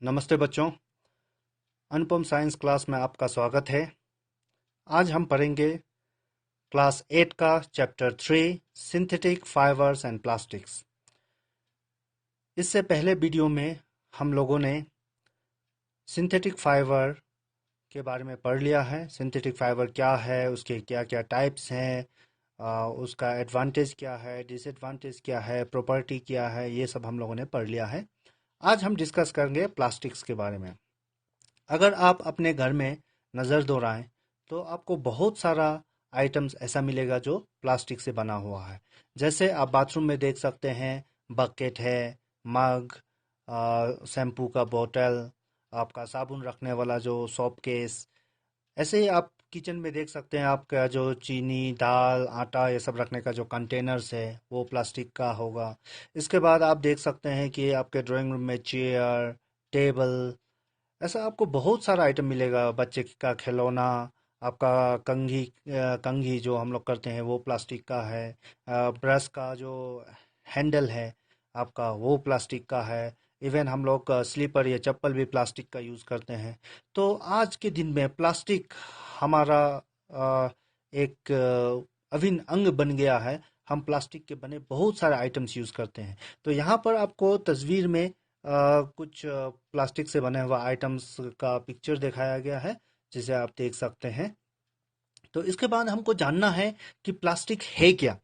नमस्ते बच्चों। अनुपम science class में आपका स्वागत है। आज हम पढ़ेंगे क्लास 8 का chapter 3 synthetic fibres and plastics. इससे पहले वीडियो में हम लोगों ने सिंथेटिक फाइबर के बारे में पढ़ लिया है। सिंथेटिक फाइबर क्या है, उसके क्या क्या टाइप्स हैं, उसका एडवांटेज क्या है, डिसएडवांटेज क्या है, प्रॉपर्टी क्या है, ये सब हम लोगों ने पढ़ लिया है। आज हम डिस्कस करेंगे प्लास्टिक्स के बारे में। अगर आप अपने घर में नज़र दौड़ाएं तो आपको बहुत सारा आइटम्स ऐसा मिलेगा जो प्लास्टिक से बना हुआ है। जैसे आप बाथरूम में देख सकते हैं, बकेट है, मग, शैम्पू का बोतल, आपका साबुन रखने वाला जो सोप केस। ऐसे ही आप किचन में देख सकते हैं, आपका जो चीनी, दाल, आटा ये सब रखने का जो कंटेनर्स है वो प्लास्टिक का होगा। इसके बाद आप देख सकते हैं कि आपके ड्राइंग रूम में चेयर, टेबल, ऐसा आपको बहुत सारा आइटम मिलेगा। बच्चे का खिलौना, आपका कंघी जो हम लोग करते हैं वो प्लास्टिक का है। ब्रश का जो हैंडल है आपका वो प्लास्टिक का है। इवन हम लोग स्लीपर या चप्पल भी प्लास्टिक का यूज़ करते हैं। तो आज के दिन में प्लास्टिक हमारा एक अभिन्न अंग बन गया है। हम प्लास्टिक के बने बहुत सारे आइटम्स यूज़ करते हैं। तो यहाँ पर आपको तस्वीर में कुछ प्लास्टिक से बने हुआ आइटम्स का पिक्चर दिखाया गया है, जिसे आप देख सकते हैं। तो इसके बाद हमको जानना है कि प्लास्टिक है क्या।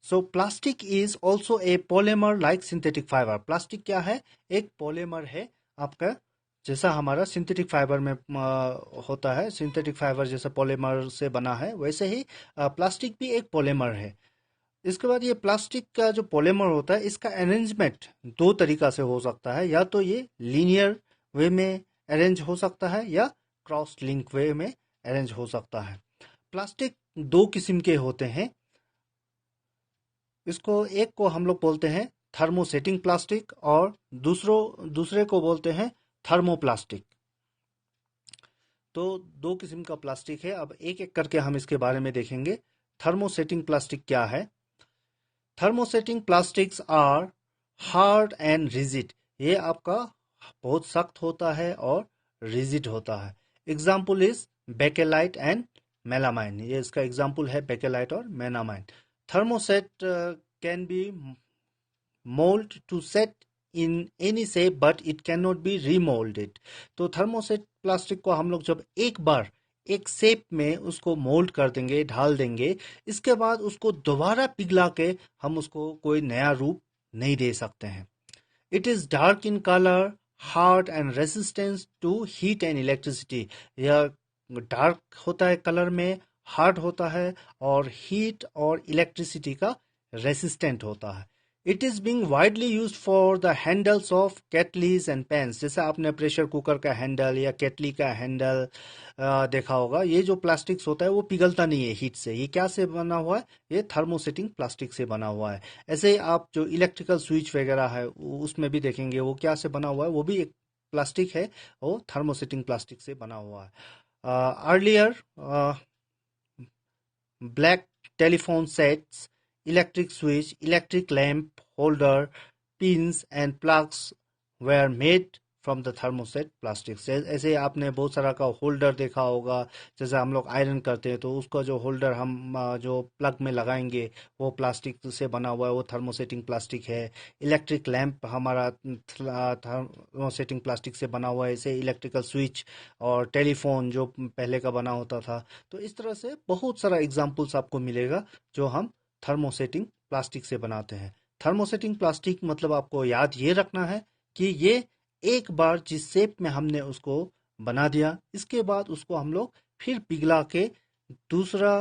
सो plastic is also a polymer like synthetic fibre. Plastic क्या है? एक पॉलीमर है आपका, जैसा हमारा सिंथेटिक फाइबर में होता है। सिंथेटिक फाइबर जैसा पॉलीमर से बना है, वैसे ही प्लास्टिक भी एक पॉलीमर है। इसके बाद ये प्लास्टिक का जो पॉलीमर होता है, इसका अरेंजमेंट दो तरीका से हो सकता है। या तो ये लीनियर वे में अरेंज हो सकता है या क्रॉस लिंक वे में अरेंज हो सकता है। प्लास्टिक दो किस्म के होते हैं। इसको एक को हम लोग बोलते हैं थर्मोसेटिंग प्लास्टिक और दूसरे को बोलते हैं थर्मोप्लास्टिक। तो दो किस्म का प्लास्टिक है। अब एक एक करके हम इसके बारे में देखेंगे। थर्मोसेटिंग प्लास्टिक क्या है? Thermosetting plastics are hard and rigid. ये आपका बहुत सख्त होता है और रिजिड होता है। Example is bakelite and melamine. ये इसका एग्जाम्पल है, बेकेलाइट और melamine. Thermoset can be mould to set in any shape but it can not be remoulded. तो थर्मोसेट प्लास्टिक को हम लोग जब एक बार एक शेप में उसको मोल्ड कर देंगे, ढाल देंगे, इसके बाद उसको दोबारा पिघला के हम उसको कोई नया रूप नहीं दे सकते हैं। It is dark in colour, hard and resistance to heat and electricity. यह डार्क होता है कलर में, हार्ड होता है और हीट और इलेक्ट्रिसिटी का रेसिस्टेंट होता है। It is being widely used for the handles of kettles and pans. जैसे आपने प्रेशर कुकर का हैंडल या केटली का हैंडल देखा होगा। ये जो प्लास्टिक्स होता है वो पिघलता नहीं है हीट से। ये क्या से बना हुआ है? ये थर्मोसेटिंग प्लास्टिक से बना हुआ है। ऐसे ही आप जो इलेक्ट्रिकल स्विच वगैरह है उसमें भी देखेंगे वो क्या से बना हुआ है, वो भी एक प्लास्टिक है, वो थर्मोसेटिंग प्लास्टिक से बना हुआ है। Earlier black telephone sets, electric switch, electric lamp holder, pins and plugs were made from the thermoset plastics। ऐसे आपने बहुत सारा का होल्डर देखा होगा। जैसे हम लोग आयरन करते हैं तो उसका जो होल्डर हम जो प्लग में लगाएंगे वो प्लास्टिक से बना हुआ है, वो थर्मोसेटिंग प्लास्टिक है। इलेक्ट्रिक लैंप हमारा थर्मोसेटिंग प्लास्टिक से बना हुआ है। इसे इलेक्ट्रिकल स्विच और टेलीफोन जो पहले का बना होता था। तो इस तरह से बहुत सारा एग्जाम्पल्स आपको मिलेगा जो हम थर्मोसेटिंग प्लास्टिक से बनाते हैं। थर्मोसेटिंग प्लास्टिक मतलब आपको याद ये रखना है कि ये एक बार जिस शेप में हमने उसको बना दिया, इसके बाद उसको हम लोग फिर पिघला के दूसरा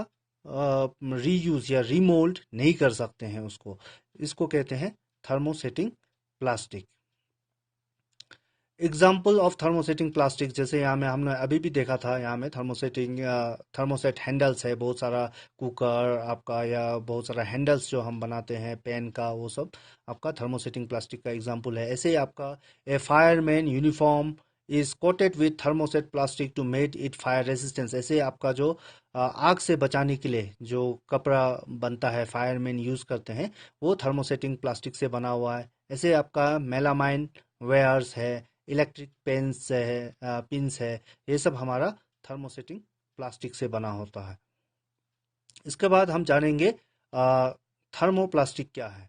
रीयूज या रीमोल्ड नहीं कर सकते हैं उसको। इसको कहते हैं thermosetting plastic. Example of thermosetting plastic, जैसे यहाँ में हमने अभी भी देखा था, यहाँ में थर्मोसेट हैंडल्स है बहुत सारा। कुकर आपका या बहुत सारा हैंडल्स जो हम बनाते हैं पेन का, वो सब आपका थर्मोसेटिंग प्लास्टिक का एग्जाम्पल है। ऐसे ही आपका a fireman uniform is coated with thermoset plastic to made it fire resistance. ऐसे आपका जो आग से बचाने के लिए जो कपड़ा बनता है, फायरमैन यूज करते हैं, वो थर्मोसेटिंग प्लास्टिक से बना हुआ है। ऐसे आपका मेलामाइन वेयर्स है, इलेक्ट्रिक पेन्स है, पिंस है, ये सब हमारा थर्मोसेटिंग प्लास्टिक से बना होता है। इसके बाद हम जानेंगे थर्मोप्लास्टिक क्या है।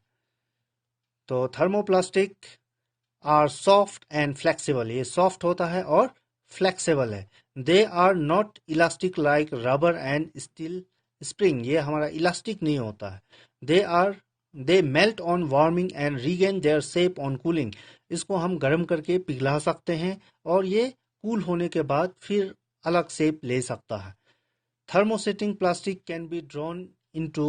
तो thermoplastic are soft and flexible, ये सॉफ्ट होता है और फ्लेक्सिबल है। They are not elastic like rubber and steel spring, ये हमारा इलास्टिक नहीं होता है। They melt on warming and regain their shape on cooling, इसको हम गर्म करके पिघला सकते हैं और ये कूल होने के बाद फिर अलग शेप ले सकता है। Thermosetting plastic can be drawn into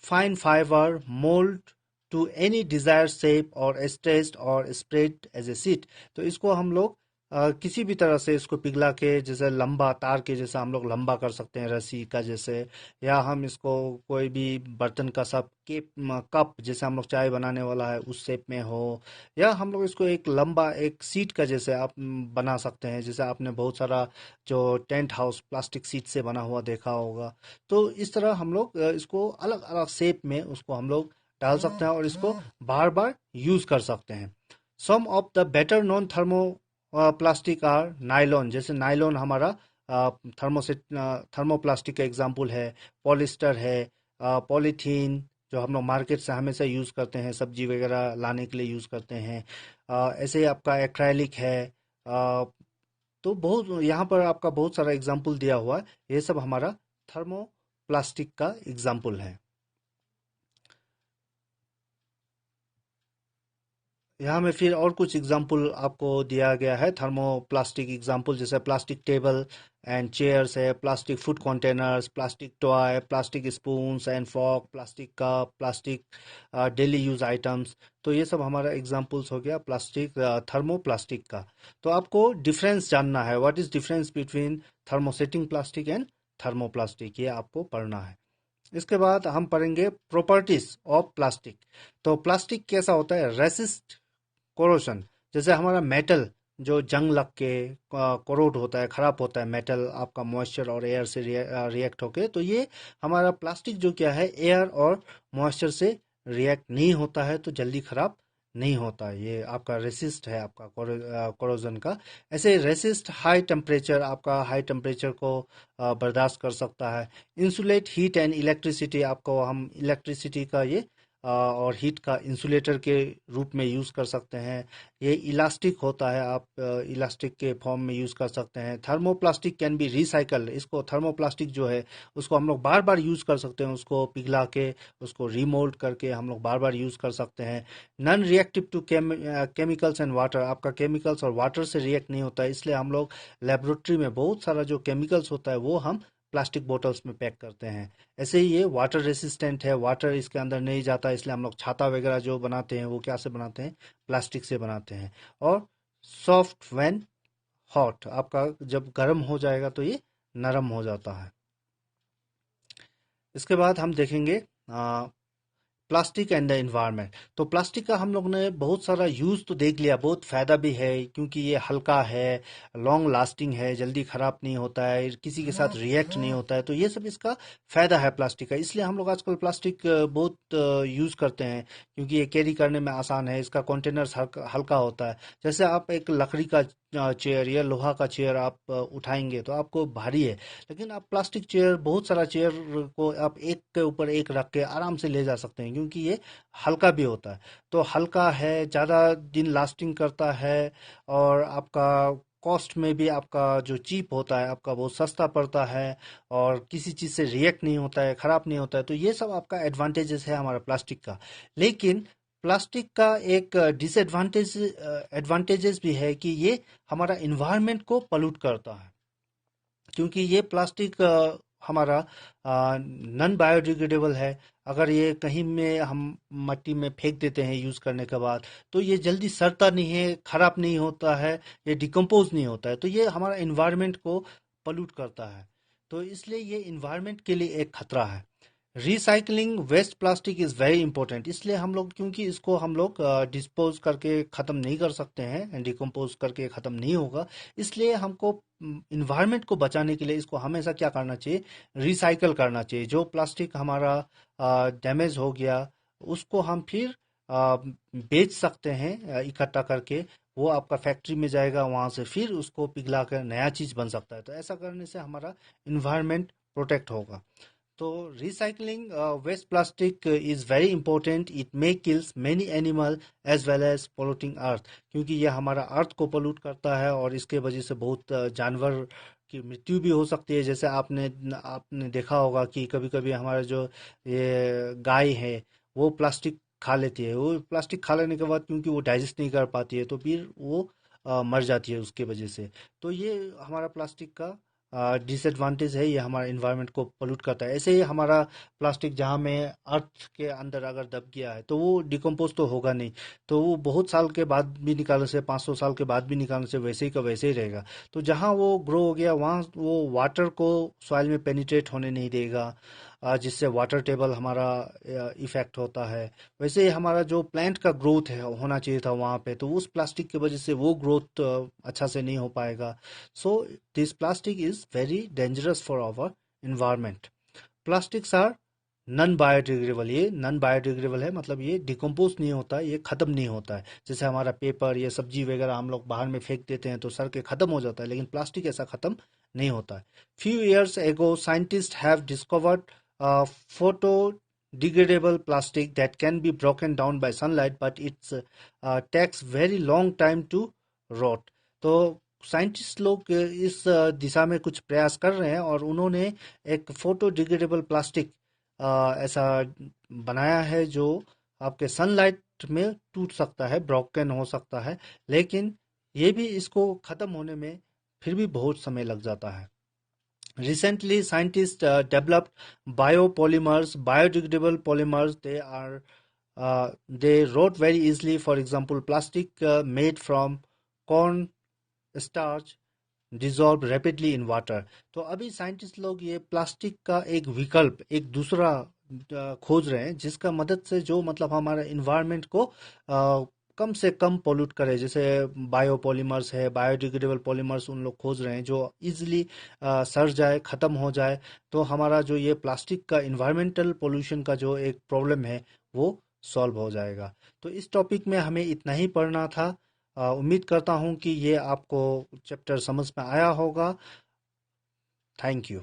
fine fiber mold to any desired shape or stretched or spread as a sheet। तो इसको हम लोग किसी भी तरह से इसको पिघला के, जैसे लंबा तार के जैसा हम लोग लंबा कर सकते हैं रस्सी का जैसे, या हम इसको कोई भी बर्तन का सब कप जैसे हम लोग चाय बनाने वाला है उस शेप में हो, या हम लोग इसको एक लंबा एक सीट का जैसे आप बना सकते हैं, जैसे आपने बहुत सारा जो टेंट हाउस प्लास्टिक सीट से बना हुआ देखा होगा। तो इस तरह हम लोग इसको अलग अलग शेप में उसको हम लोग डाल सकते हैं और इसको बार बार यूज कर सकते हैं। Some of the better non thermo plastic are nylon, जैसे नायलॉन हमारा थर्मोसेट थर्मोप्लास्टिक का एग्जाम्पल है। पॉलिस्टर है, पॉलीथीन जो हम लोग मार्केट से हमेशा यूज करते हैं, सब्जी वगैरह लाने के लिए यूज करते हैं। ऐसे ही आपका एक्राइलिक है। तो बहुत यहाँ पर आपका बहुत सारा एग्जाम्पल दिया हुआ है, ये सब हमारा थर्मोप्लास्टिक का एग्जाम्पल है। यहाँ में फिर और कुछ एग्जाम्पल आपको दिया गया है थर्मोप्लास्टिक एग्जाम्पल, जैसे प्लास्टिक टेबल एंड चेयर्स है, plastic food containers, plastic toy, plastic spoons and fork, plastic cup, plastic daily use items. तो ये सब हमारा एग्जाम्पल्स हो गया प्लास्टिक थर्मोप्लास्टिक का। तो आपको डिफरेंस जानना है, what is difference between thermosetting plastic and thermoplastic, ये आपको पढ़ना है। इसके बाद हम पढ़ेंगे प्रॉपर्टीज ऑफ प्लास्टिक। तो प्लास्टिक कैसा होता है, रेसिस्ट कोरोशन, जैसे हमारा मेटल जो जंग लग के कोरोड होता है, खराब होता है मेटल आपका मॉइस्चर और एयर से रिएक्ट होके, तो ये हमारा प्लास्टिक जो क्या है एयर और मॉइस्चर से रिएक्ट नहीं होता है, तो जल्दी खराब नहीं होता है। ये आपका रेसिस्ट है आपका कोरोजन का। ऐसे रेसिस्ट हाई टेम्परेचर, आपका हाई टेम्परेचर को बर्दाश्त कर सकता है। इंसुलेट हीट एंड इलेक्ट्रिसिटी, आपको हम इलेक्ट्रिसिटी का ये और हीट का इंसुलेटर के रूप में यूज़ कर सकते हैं। ये इलास्टिक होता है, आप इलास्टिक के फॉर्म में यूज़ कर सकते हैं। थर्मोप्लास्टिक कैन बी रिसाइकल, इसको थर्मोप्लास्टिक जो है उसको हम लोग बार बार यूज़ कर सकते हैं, उसको पिघला के उसको रीमोल्ड करके हम लोग बार बार यूज़ कर सकते हैं। Non reactive to chemicals and water, आपका केमिकल्स और वाटर से रिएक्ट नहीं होता है, इसलिए हम लोग लेबोरेटरी में बहुत सारा जो केमिकल्स होता है वो हम प्लास्टिक बोतल्स में पैक करते हैं। ऐसे ही ये वाटर रेसिस्टेंट है, वाटर इसके अंदर नहीं जाता, इसलिए हम लोग छाता वगैरह जो बनाते हैं वो क्या से बनाते हैं, प्लास्टिक से बनाते हैं। और सॉफ्ट व्हेन हॉट, आपका जब गर्म हो जाएगा तो ये नरम हो जाता है। इसके बाद हम देखेंगे प्लास्टिक एंड द इन्वायरमेंट। तो प्लास्टिक का हम लोग ने बहुत सारा यूज़ तो देख लिया, बहुत फ़ायदा भी है क्योंकि ये हल्का है, लॉन्ग लास्टिंग है, जल्दी ख़राब नहीं होता है, किसी के साथ रिएक्ट नहीं होता है, तो ये सब इसका फ़ायदा है प्लास्टिक का। इसलिए हम लोग आजकल प्लास्टिक बहुत यूज़ करते हैं क्योंकि ये कैरी करने में आसान है, इसका कंटेनर्स हल्का हल्का होता है। जैसे आप एक लकड़ी का चेयर या लोहा का चेयर आप उठाएंगे तो आपको भारी है, लेकिन आप प्लास्टिक चेयर, बहुत सारा चेयर को आप एक के ऊपर एक रख के आराम से ले जा सकते हैं क्योंकि ये हल्का भी होता है। तो हल्का है, ज़्यादा दिन लास्टिंग करता है, और आपका कॉस्ट में भी आपका जो चीप होता है आपका बहुत सस्ता पड़ता है, और किसी चीज़ से रिएक्ट नहीं होता है, ख़राब नहीं होता है। तो ये सब आपका एडवांटेजेस है हमारा प्लास्टिक का। लेकिन प्लास्टिक का एक एडवांटेजेस भी है कि ये हमारा इन्वायरमेंट को पॉल्यूट करता है, क्योंकि ये प्लास्टिक हमारा नॉन बायोडिग्रेडेबल है। अगर ये कहीं में हम मट्टी में फेंक देते हैं यूज़ करने के बाद, तो ये जल्दी सड़ता नहीं है, ख़राब नहीं होता है, ये डिकम्पोज नहीं होता है, तो ये हमारा इन्वायरमेंट को पॉल्यूट करता है। तो इसलिए ये इन्वायरमेंट के लिए एक खतरा है। Recycling waste plastic is very important, इसलिए हम लोग, क्योंकि इसको हम लोग डिस्पोज करके ख़त्म नहीं कर सकते हैं, डिकम्पोज करके ख़त्म नहीं होगा, इसलिए हमको इन्वायरमेंट को बचाने के लिए इसको हमेशा क्या करना चाहिए, रिसाइकल करना चाहिए। जो प्लास्टिक हमारा डैमेज हो गया उसको हम फिर बेच सकते हैं इकट्ठा करके, वो आपका फैक्ट्री में जाएगा, वहाँ से फिर उसको पिघला कर नया चीज़ बन सकता है। तो ऐसा करने से हमारा इन्वायरमेंट प्रोटेक्ट होगा। तो recycling waste plastic is very important. It may kills many animal as well as polluting earth, क्योंकि ये हमारा अर्थ को पोल्यूट करता है और इसके वजह से बहुत जानवर की मृत्यु भी हो सकती है। जैसे आपने आपने देखा होगा कि कभी कभी हमारा जो ये गाय है वो प्लास्टिक खा लेती है। वो प्लास्टिक खा लेने के बाद क्योंकि वो डाइजेस्ट नहीं कर पाती है तो फिर वो मर जाती है उसके वजह से। तो ये हमारा प्लास्टिक का डिसएडवांटेज है, ये हमारे इन्वायरमेंट को पोल्यूट करता है। ऐसे ही हमारा प्लास्टिक जहाँ में अर्थ के अंदर अगर दब गया है तो वो डिकम्पोज तो होगा नहीं, तो वो बहुत साल के बाद भी निकालने से, 500 साल के बाद भी निकालने से वैसे ही का वैसे ही रहेगा। तो जहाँ वो ग्रो हो गया वहाँ वो वाटर को सॉइल में पेनिट्रेट होने नहीं देगा, जिससे वाटर टेबल हमारा इफेक्ट होता है। वैसे ही हमारा जो प्लांट का ग्रोथ है होना चाहिए था वहाँ पे, तो उस प्लास्टिक की वजह से वो ग्रोथ अच्छा से नहीं हो पाएगा। So this plastic is very dangerous for our environment. Plastics are non biodegradable. ये नॉन बायोडिग्रेडेबल है, मतलब ये डिकम्पोज नहीं होता है, ये खत्म नहीं होता है। जैसे हमारा पेपर, ये सब्जी वगैरह हम लोग बाहर में फेंक देते हैं तो सड़ के खत्म हो जाता है, लेकिन प्लास्टिक ऐसा खत्म नहीं होता है। Few years ago scientist have discovered photo degradable plastic that can be broken down by sunlight, but it's takes very long time to rot. तो साइंटिस्ट लोग इस दिशा में कुछ प्रयास कर रहे हैं और उन्होंने एक फोटो डिग्रेडेबल प्लास्टिक ऐसा बनाया है जो आपके सनलाइट में टूट सकता है, ब्रोकन हो सकता है, लेकिन ये भी इसको खत्म होने में फिर भी बहुत समय लग जाता है। Recently, scientists developed biopolymers, biodegradable polymers. They rot very easily. For example, plastic made from corn starch dissolved rapidly in water. तो अभी साइंटिस्ट लोग ये प्लास्टिक का एक विकल्प, एक दूसरा खोज रहे हैं जिसका मदद से जो मतलब हमारा इन्वायरमेंट को कम से कम पोल्यूट करे। जैसे बायोपॉलीमर्स है, बायोडिग्रेडेबल पॉलीमर्स उन लोग खोज रहे हैं जो इजीली सड़ जाए, ख़त्म हो जाए। तो हमारा जो ये प्लास्टिक का इन्वायरमेंटल पोल्यूशन का जो एक प्रॉब्लम है वो सॉल्व हो जाएगा। तो इस टॉपिक में हमें इतना ही पढ़ना था। उम्मीद करता हूँ कि ये आपको चैप्टर समझ में आया होगा। Thank you.